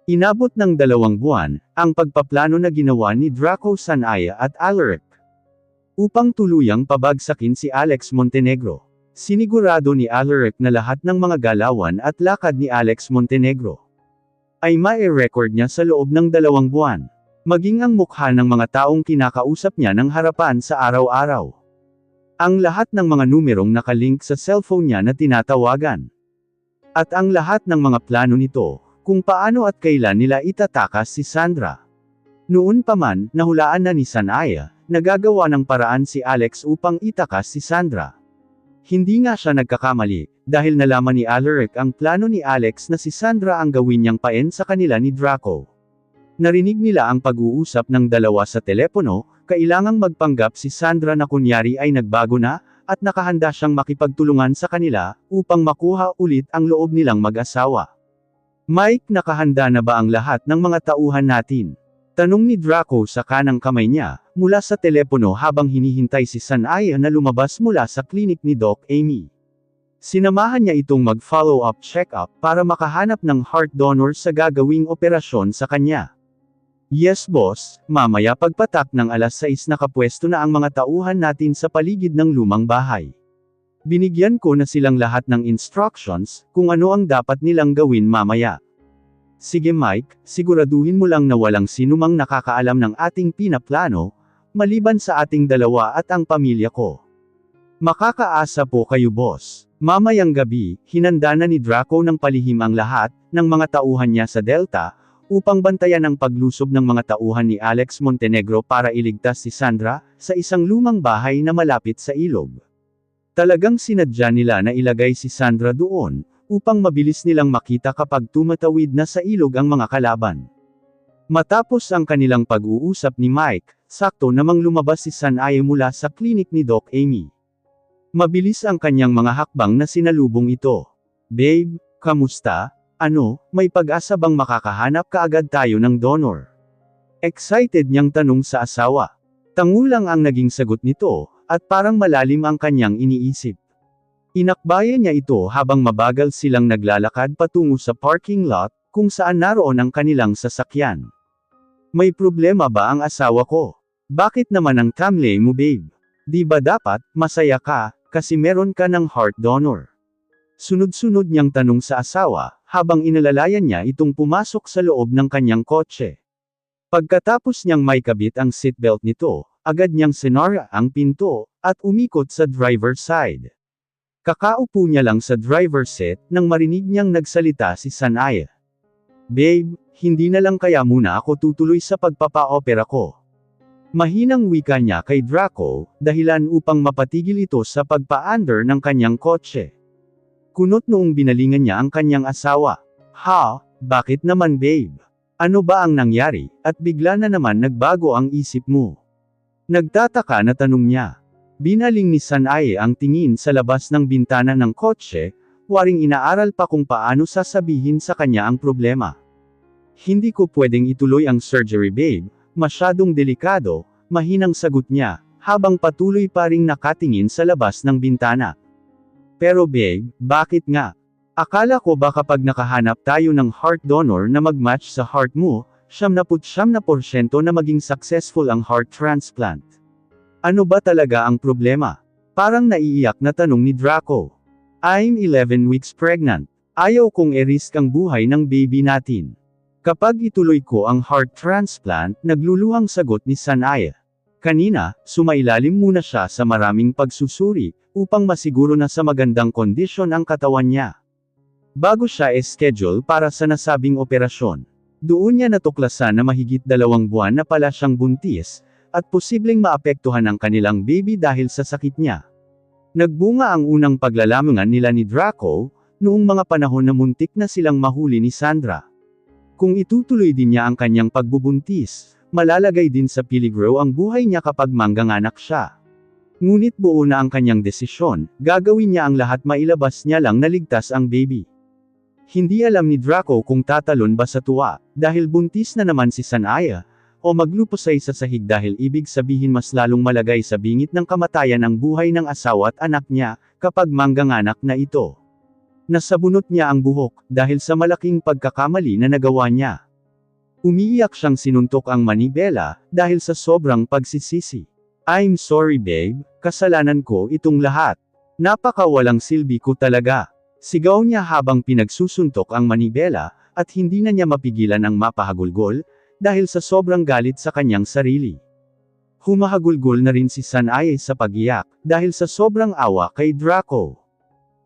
Inabot ng 2 buwan, ang pagpaplano na ginawa ni Draco Sanaya at Alaric upang tuluyang pabagsakin si Alex Montenegro. Sinigurado ni Alaric na lahat ng mga galawan at lakad ni Alex Montenegro ay mai-record niya sa loob ng 2 buwan. Maging ang mukha ng mga taong kinakausap niya ng harapan sa araw-araw. Ang lahat ng mga numerong nakalink sa cellphone niya na tinatawagan. At ang lahat ng mga plano nito, kung paano at kailan nila itatakas si Sandra. Noon pa man, nahulaan na ni Sanaya, nagagawa ng paraan si Alex upang itakas si Sandra. Hindi nga siya nagkakamali, dahil nalaman ni Alaric ang plano ni Alex na si Sandra ang gawin niyang paen sa kanila ni Draco. Narinig nila ang pag-uusap ng dalawa sa telepono, kailangang magpanggap si Sandra na kunyari ay nagbago na, at nakahanda siyang makipagtulungan sa kanila, upang makuha ulit ang loob nilang mag-asawa. Mike, nakahanda na ba ang lahat ng mga tauhan natin? Tanong ni Draco sa kanang kamay niya, mula sa telepono habang hinihintay si Sanaya na lumabas mula sa klinik ni Doc Amy. Sinamahan niya itong mag-follow-up check-up para makahanap ng heart donor sa gagawing operasyon sa kanya. Yes boss, mamaya pagpatak ng 6:00 nakapwesto na ang mga tauhan natin sa paligid ng lumang bahay. Binigyan ko na silang lahat ng instructions, kung ano ang dapat nilang gawin mamaya. Sige Mike, siguraduhin mo lang na walang sinumang nakakaalam ng ating pinaplano, maliban sa ating dalawa at ang pamilya ko. Makakaasa po kayo boss. Mamayang gabi, hinanda na ni Draco ng palihim ang lahat, ng mga tauhan niya sa Delta, upang bantayan ang paglusob ng mga tauhan ni Alex Montenegro para iligtas si Sandra, sa isang lumang bahay na malapit sa ilog. Talagang sinadya nila na ilagay si Sandra doon, upang mabilis nilang makita kapag tumatawid na sa ilog ang mga kalaban. Matapos ang kanilang pag-uusap ni Mike, sakto namang lumabas si Sanaya mula sa klinik ni Doc Amy. Mabilis ang kanyang mga hakbang na sinalubong ito. Babe, kamusta? Ano, may pag-asa bang makakahanap kaagad tayo ng donor? Excited niyang tanong sa asawa. Tangulang ang naging sagot nito, at parang malalim ang kanyang iniisip. Inakbayan niya ito habang mabagal silang naglalakad patungo sa parking lot, kung saan naroon ang kanilang sasakyan. May problema ba ang asawa ko? Bakit naman ang tamlay mo babe? Di ba dapat, masaya ka, kasi meron ka ng heart donor? Sunod-sunod niyang tanong sa asawa, habang inalalayan niya itong pumasok sa loob ng kanyang kotse. Pagkatapos niyang may kabit ang seatbelt nito, agad niyang sinara ang pinto, at umikot sa driver's side. Kakaupo niya lang sa driver's seat, nang marinig niyang nagsalita si Sanaya. Babe, hindi na lang kaya muna ako tutuloy sa pagpapa-opera ko. Mahinang wika niya kay Draco, dahilan upang mapatigil ito sa pagpa-under ng kanyang kotse. Kunot noong binalingan niya ang kanyang asawa. Ha, bakit naman babe? Ano ba ang nangyari, at bigla na naman nagbago ang isip mo? Nagtataka na tanong niya. Binaling ni Sanaya ang tingin sa labas ng bintana ng kotse, waring inaaral pa kung paano sasabihin sa kanya ang problema. Hindi ko pwedeng ituloy ang surgery babe, masyadong delikado, mahinang sagot niya, habang patuloy pa ring nakatingin sa labas ng bintana. Pero babe, bakit nga? Akala ko ba kapag nakahanap tayo ng heart donor na mag-match sa heart mo, 99% na maging successful ang heart transplant. Ano ba talaga ang problema? Parang naiiyak na tanong ni Draco. I'm 11 weeks pregnant. Ayaw kong i-risk ang buhay ng baby natin. Kapag ituloy ko ang heart transplant, nagluluhang sagot ni Sanaya. Kanina, sumailalim muna siya sa maraming pagsusuri, upang masiguro na sa magandang kondisyon ang katawan niya. Bago siya schedule para sa nasabing operasyon. Doon niya natuklasan na mahigit 2 buwan na pala siyang buntis, at posibleng maapektuhan ang kanilang baby dahil sa sakit niya. Nagbunga ang unang paglalamangan nila ni Draco, noong mga panahon na muntik na silang mahuli ni Sandra. Kung itutuloy din niya ang kanyang pagbubuntis, malalagay din sa peligro ang buhay niya kapag mangganganak siya. Ngunit buo na ang kanyang desisyon, gagawin niya ang lahat mailabas niya lang na ligtas ang baby. Hindi alam ni Draco kung tatalon ba sa tuwa, dahil buntis na naman si Sanaya, o maglupusay sa sahig dahil ibig sabihin mas lalong malagay sa bingit ng kamatayan ang buhay ng asawa at anak niya, kapag mangganganak na ito. Nasabunot niya ang buhok, dahil sa malaking pagkakamali na nagawa niya. Umiiyak siyang sinuntok ang manibela, dahil sa sobrang pagsisisi. I'm sorry babe, kasalanan ko itong lahat. Napakawalang silbi ko talaga. Sigaw niya habang pinagsusuntok ang manibela, at hindi na niya mapigilan ang mapahagulgol, dahil sa sobrang galit sa kanyang sarili. Humahagulgol na rin si Sanae sa pagiyak, dahil sa sobrang awa kay Draco.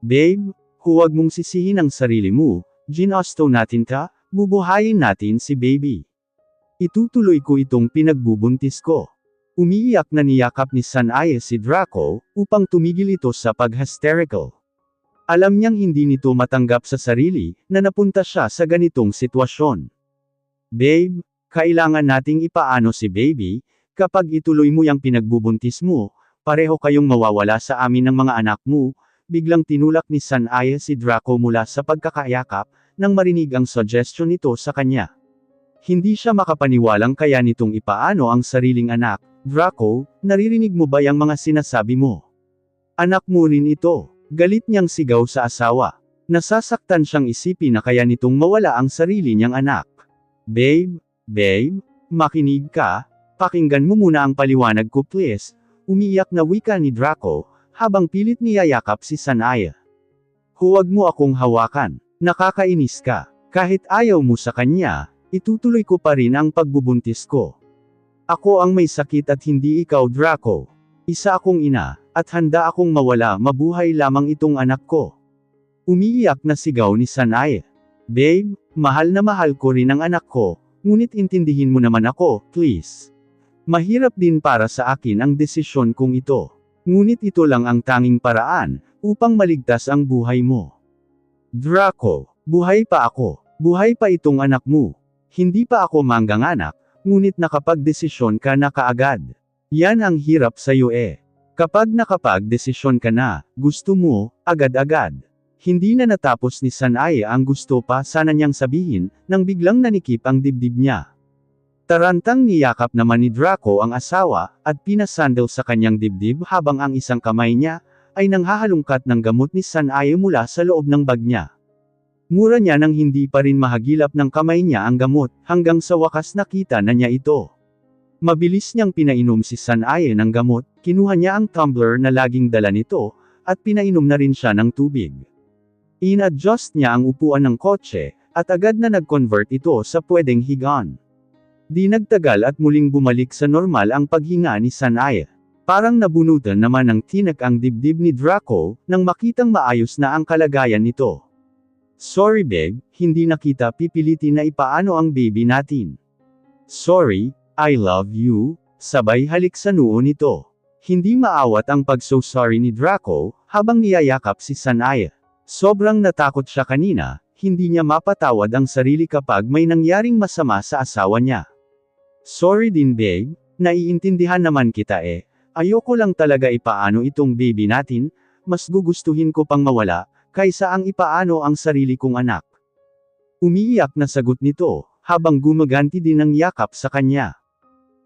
Babe, huwag mong sisihin ang sarili mo, ginusto natin ka, bubuhayin natin si baby. Itutuloy ko itong pinagbubuntis ko. Umiiyak na niyakap ni Sanae si Draco, upang tumigil ito sa pag-hysterical. Alam niyang hindi nito matanggap sa sarili, na napunta siya sa ganitong sitwasyon. Babe, kailangan nating ipaano si baby. Kapag ituloy mo yang pinagbubuntis mo, pareho kayong mawawala sa amin ng mga anak mo. Biglang tinulak ni Sanae si Draco mula sa pagkakayakap, nang marinig ang suggestion nito sa kanya. Hindi siya makapaniwalang kaya nitong ipaano ang sariling anak. Draco, naririnig mo ba yang mga sinasabi mo? Anak mo rin ito. Galit niyang sigaw sa asawa. Nasasaktan siyang isipin na kaya nitong mawala ang sarili niyang anak. Babe, makinig ka. Pakinggan mo muna ang paliwanag ko please, umiiyak na wika ni Draco, habang pilit niyayakap si Sanae. Huwag mo akong hawakan, nakakainis ka, kahit ayaw mo sa kanya, itutuloy ko pa rin ang pagbubuntis ko. Ako ang may sakit at hindi ikaw Draco. Isa akong ina, at handa akong mawala mabuhay lamang itong anak ko. Umiiyak na sigaw ni Sanae. Babe, mahal na mahal ko rin ang anak ko, ngunit intindihin mo naman ako, please. Mahirap din para sa akin ang desisyon kong ito. Ngunit ito lang ang tanging paraan, upang maligtas ang buhay mo. Draco, buhay pa ako. Buhay pa itong anak mo. Hindi pa ako mangganganak, ngunit nakapagdesisyon ka na kaagad. Yan ang hirap sa'yo eh. Kapag nakapagdesisyon ka na, gusto mo, agad-agad. Hindi na natapos ni Sanae ang gusto pa sana niyang sabihin, nang biglang nanikip ang dibdib niya. Tarantang niyakap naman ni Draco ang asawa, at pinasandal sa kanyang dibdib habang ang isang kamay niya, ay nanghahalungkat ng gamot ni Sanae mula sa loob ng bag niya. Mura niya nang hindi pa rin mahagilap ng kamay niya ang gamot, hanggang sa wakas nakita na niya ito. Mabilis niyang pinainom si Sanae ng gamot, kinuha niya ang tumbler na laging dala nito, at pinainom na rin siya ng tubig. In-adjust niya ang upuan ng kotse, at agad na nag-convert ito sa pwedeng higaan. Di nagtagal at muling bumalik sa normal ang paghinga ni Sanae. Parang nabunutan naman ng tinak ang dibdib ni Draco, nang makitang maayos na ang kalagayan nito. Sorry babe, hindi na kita pipilitin na ipaano ang baby natin. Sorry, I love you, sabay halik sa noo nito. Hindi maawat ang pag-so sorry ni Draco, habang niyayakap si Sanae. Sobrang natakot siya kanina, hindi niya mapatawad ang sarili kapag may nangyaring masama sa asawa niya. Sorry din babe, naiintindihan naman kita eh. Ayoko lang talaga ipaano itong baby natin, mas gugustuhin ko pang mawala, kaysa ang ipaano ang sarili kong anak. Umiiyak na sagot nito, habang gumaganti din ng yakap sa kanya.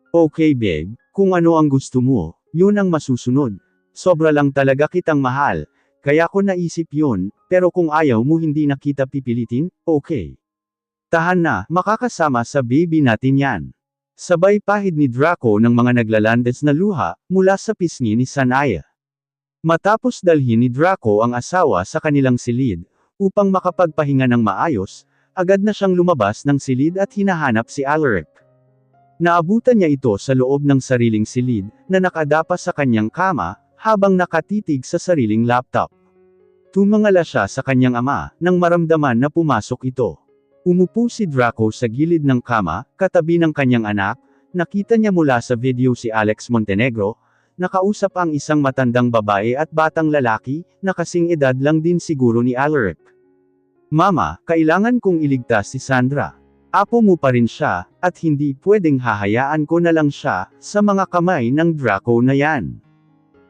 Okay babe, kung ano ang gusto mo, yun ang masusunod. Sobra lang talaga kitang mahal, kaya ko naisip yun, pero kung ayaw mo hindi na kita pipilitin, okay. Tahan na, makakasama sa baby natin yan. Sabay pahid ni Draco ng mga naglalandes na luha, mula sa pisngi ni Sanae. Matapos dalhin ni Draco ang asawa sa kanilang silid, upang makapagpahinga ng maayos, agad na siyang lumabas ng silid at hinahanap si Alaric. Naabutan niya ito sa loob ng sariling silid, na nakadapa sa kanyang kama, habang nakatitig sa sariling laptop. Tumangala siya sa kanyang ama, nang maramdaman na pumasok ito. Umupo si Draco sa gilid ng kama, katabi ng kanyang anak, nakita niya mula sa video si Alex Montenegro, nakausap ang isang matandang babae at batang lalaki, na kasing edad lang din siguro ni Alaric. Mama, kailangan kong iligtas si Sandra. Apo mo pa rin siya, at hindi pwedeng hahayaan ko na lang siya, sa mga kamay ng Draco na yan.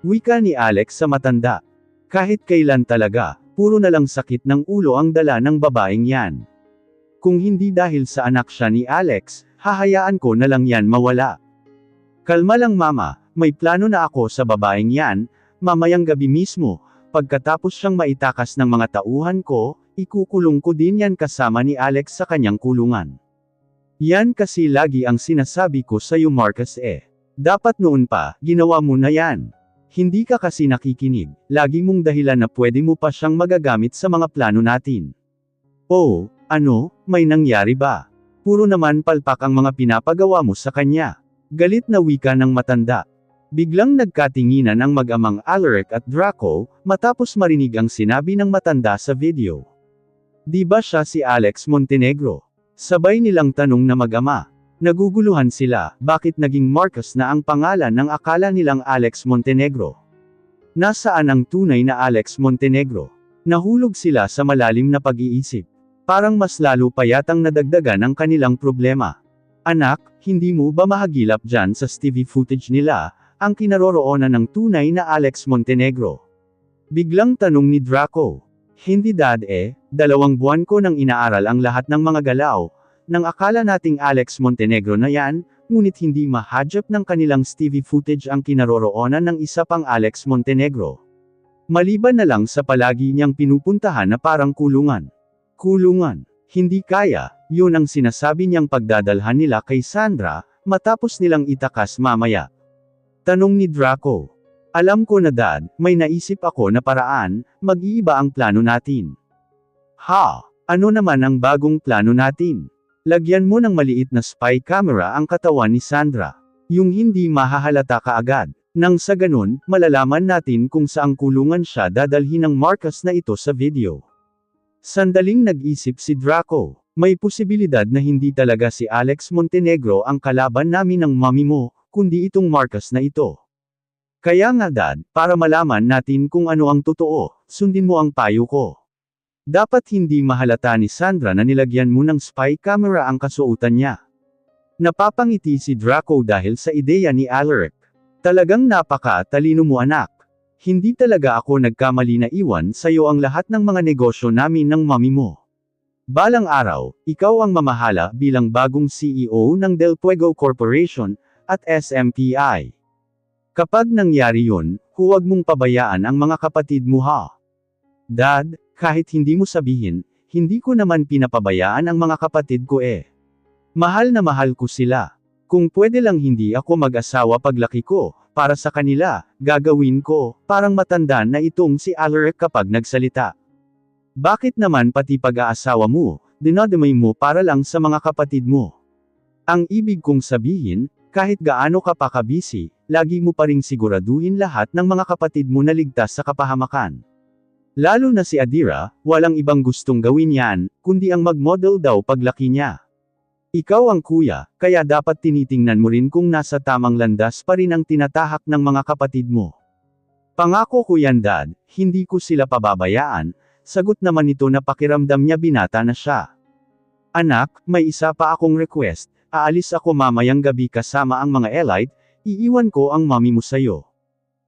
Wika ni Alex sa matanda. Kahit kailan talaga, puro na lang sakit ng ulo ang dala ng babaeng yan. Kung hindi dahil sa anak siya ni Alex, hahayaan ko na lang yan mawala. Kalma lang mama, may plano na ako sa babaeng yan, mamayang gabi mismo, pagkatapos siyang maitakas ng mga tauhan ko, ikukulong ko din yan kasama ni Alex sa kanyang kulungan. Yan kasi lagi ang sinasabi ko sa'yo Marcus eh. Dapat noon pa, ginawa mo na yan. Hindi ka kasi nakikinig, lagi mong dahilan na pwede mo pa siyang magagamit sa mga plano natin. Oh, ano, may nangyari ba? Puro naman palpak ang mga pinapagawa mo sa kanya. Galit na wika ng matanda. Biglang nagkatinginan ang mag-amang Alaric at Draco, matapos marinig ang sinabi ng matanda sa video. Di ba siya si Alex Montenegro? Sabay nilang tanong na mag-ama. Naguguluhan sila, bakit naging Marcus na ang pangalan ng akala nilang Alex Montenegro? Nasaan ang tunay na Alex Montenegro? Nahulog sila sa malalim na pag-iisip. Parang mas lalo pa yatang nadagdagan ang kanilang problema. Anak, hindi mo ba mahagilap dyan sa TV footage nila, ang kinaroroonan ng tunay na Alex Montenegro? Biglang tanong ni Draco. Hindi dad 2 buwan ko nang inaaral ang lahat ng mga galaw, nang akala nating Alex Montenegro na yan, ngunit hindi mahadjap ng kanilang TV footage ang kinaroroonan ng isa pang Alex Montenegro. Maliban na lang sa palagi niyang pinupuntahan na parang kulungan. Kulungan. Hindi kaya, yun ang sinasabi niyang pagdadalhan nila kay Sandra, matapos nilang itakas mamaya. Tanong ni Draco. Alam ko na dad, may naisip ako na paraan, mag-iiba ang plano natin. Ha? Ano naman ang bagong plano natin? Lagyan mo ng maliit na spy camera ang katawan ni Sandra. Yung hindi mahahalata kaagad. Nang sa ganun, malalaman natin kung saang kulungan siya dadalhin ng Marcus na ito sa video. Sandaling nag-isip si Draco. May posibilidad na hindi talaga si Alex Montenegro ang kalaban namin ng mommy mo, kundi itong Marcus na ito. Kaya nga dad, para malaman natin kung ano ang totoo, sundin mo ang payo ko. Dapat hindi mahalata ni Sandra na nilagyan mo ng spy camera ang kasuotan niya. Napapangiti si Draco dahil sa ideya ni Alaric. Talagang napaka-talino mo anak. Hindi talaga ako nagkamali na iwan sa'yo ang lahat ng mga negosyo namin ng mommy mo. Balang araw, ikaw ang mamahala bilang bagong CEO ng Del Fuego Corporation, at SMPI. Kapag nangyari yun, huwag mong pabayaan ang mga kapatid mo ha. Dad, kahit hindi mo sabihin, hindi ko naman pinapabayaan ang mga kapatid ko eh. Mahal na mahal ko sila. Kung pwede lang hindi ako mag-asawa paglaki ko, para sa kanila, gagawin ko, parang matandaan na itong si Alaric kapag nagsalita. Bakit naman pati pag-aasawa mo, dinadamay mo para lang sa mga kapatid mo? Ang ibig kong sabihin, kahit gaano ka pa kabisi, lagi mo pa ring siguraduhin lahat ng mga kapatid mo na ligtas sa kapahamakan. Lalo na si Adira, walang ibang gustong gawin yan, kundi ang mag-model daw paglaki niya. Ikaw ang kuya, kaya dapat tinitingnan mo rin kung nasa tamang landas pa rin ang tinatahak ng mga kapatid mo. Pangako ko yan dad, hindi ko sila pababayaan, sagot naman nito na pakiramdam niya binata na siya. Anak, may isa pa akong request. Aalis ako mamayang gabi kasama ang mga elite, iiwan ko ang mommy mo sayo.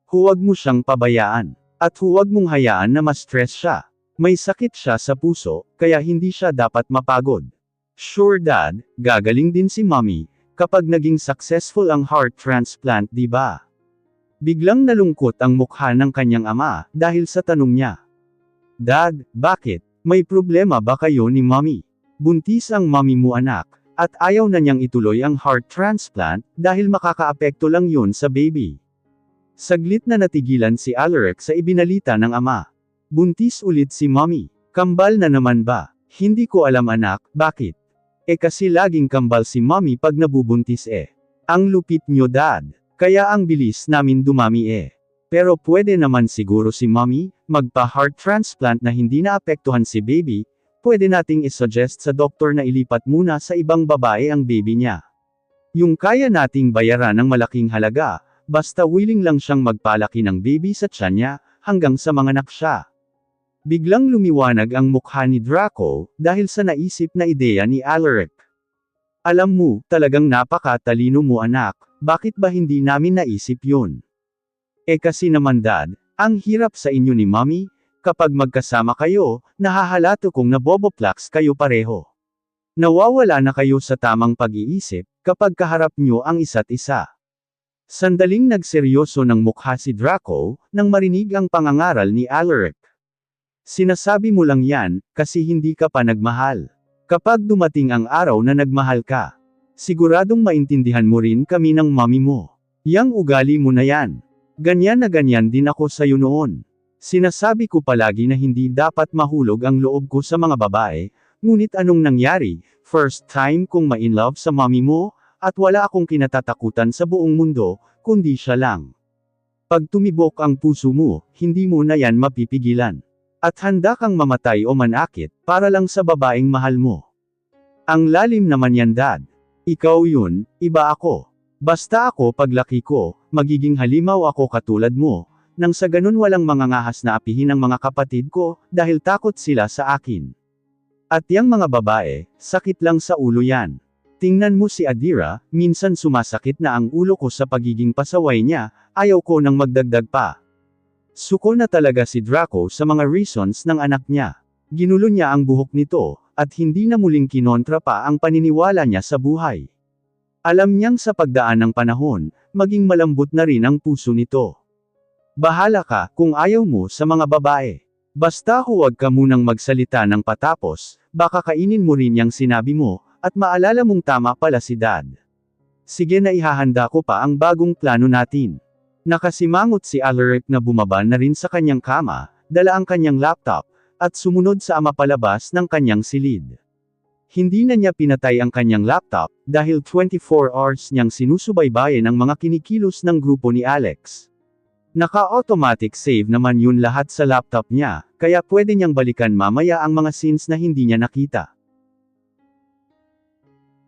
Huwag mo siyang pabayaan. At huwag mong hayaan na ma-stress siya. May sakit siya sa puso, kaya hindi siya dapat mapagod. Sure dad, gagaling din si mommy, kapag naging successful ang heart transplant di ba? Biglang nalungkot ang mukha ng kanyang ama, dahil sa tanong niya. Dad, bakit? May problema ba kayo ni mommy? Buntis ang mommy mo anak. At ayaw na niyang ituloy ang heart transplant, dahil makakaapekto lang yun sa baby. Saglit na natigilan si Alaric sa ibinalita ng ama. Buntis ulit si mommy. Kambal na naman ba? Hindi ko alam anak, bakit? Kasi laging kambal si mommy pag nabubuntis eh. Ang lupit nyo dad. Kaya ang bilis namin dumami eh. Pero pwede naman siguro si mommy, magpa-heart transplant na hindi naapektuhan si baby. Pwede nating isuggest sa doktor na ilipat muna sa ibang babae ang baby niya. Yung kaya nating bayaran ng malaking halaga, basta willing lang siyang magpalaki ng baby sa tiyan niya, hanggang sa manganak siya. Biglang lumiwanag ang mukha ni Draco, dahil sa naisip na ideya ni Alaric. Alam mo, talagang napaka-talino mo anak, bakit ba hindi namin naisip yun? Kasi naman dad, ang hirap sa inyo ni mommy. Kapag magkasama kayo, nahahalato kong naboboplax kayo pareho. Nawawala na kayo sa tamang pag-iisip, kapag kaharap nyo ang isa't isa. Sandaling nagseryoso ng mukha si Draco, nang marinig ang pangangaral ni Alaric. Sinasabi mo lang yan, kasi hindi ka pa nagmahal. Kapag dumating ang araw na nagmahal ka, Siguradong maintindihan mo rin kami ng mami mo. Yang ugali mo na yan. Ganyan na ganyan din ako sa'yo noon. Sinasabi ko palagi na hindi dapat mahulog ang loob ko sa mga babae, ngunit anong nangyari, first time kong ma-inlove sa mami mo, at wala akong kinatatakutan sa buong mundo, kundi siya lang. Pag tumibok ang puso mo, hindi mo na yan mapipigilan. At handa kang mamatay o manakit, para lang sa babaeng mahal mo. Ang lalim naman yan, Dad. Ikaw yun, iba ako. Basta ako paglaki ko, magiging halimaw ako katulad mo, nang sa ganun walang mangangahas na apihin ang mga kapatid ko, dahil takot sila sa akin. At yang mga babae, sakit lang sa ulo yan. Tingnan mo si Adira, minsan sumasakit na ang ulo ko sa pagiging pasaway niya, ayaw ko nang magdagdag pa. Suko na talaga si Draco sa mga reasons ng anak niya. Ginulo niya ang buhok nito, at hindi na muling kinontra pa ang paniniwala niya sa buhay. Alam niyang sa pagdaan ng panahon, maging malambot na rin ang puso nito. Bahala ka, kung ayaw mo sa mga babae. Basta huwag ka munang magsalita ng patapos, baka kainin mo rin yang sinabi mo, at maalala mong tama pala si Dad. Sige na ihahanda ko pa ang bagong plano natin. Nakasimangot si Alaric na bumaba na rin sa kanyang kama, dala ang kanyang laptop, at sumunod sa ama palabas ng kanyang silid. Hindi na niya pinatay ang kanyang laptop, dahil 24 hours niyang sinusubaybayan ang mga kinikilos ng grupo ni Alex. Naka-automatic save naman yun lahat sa laptop niya, kaya pwede niyang balikan mamaya ang mga scenes na hindi niya nakita.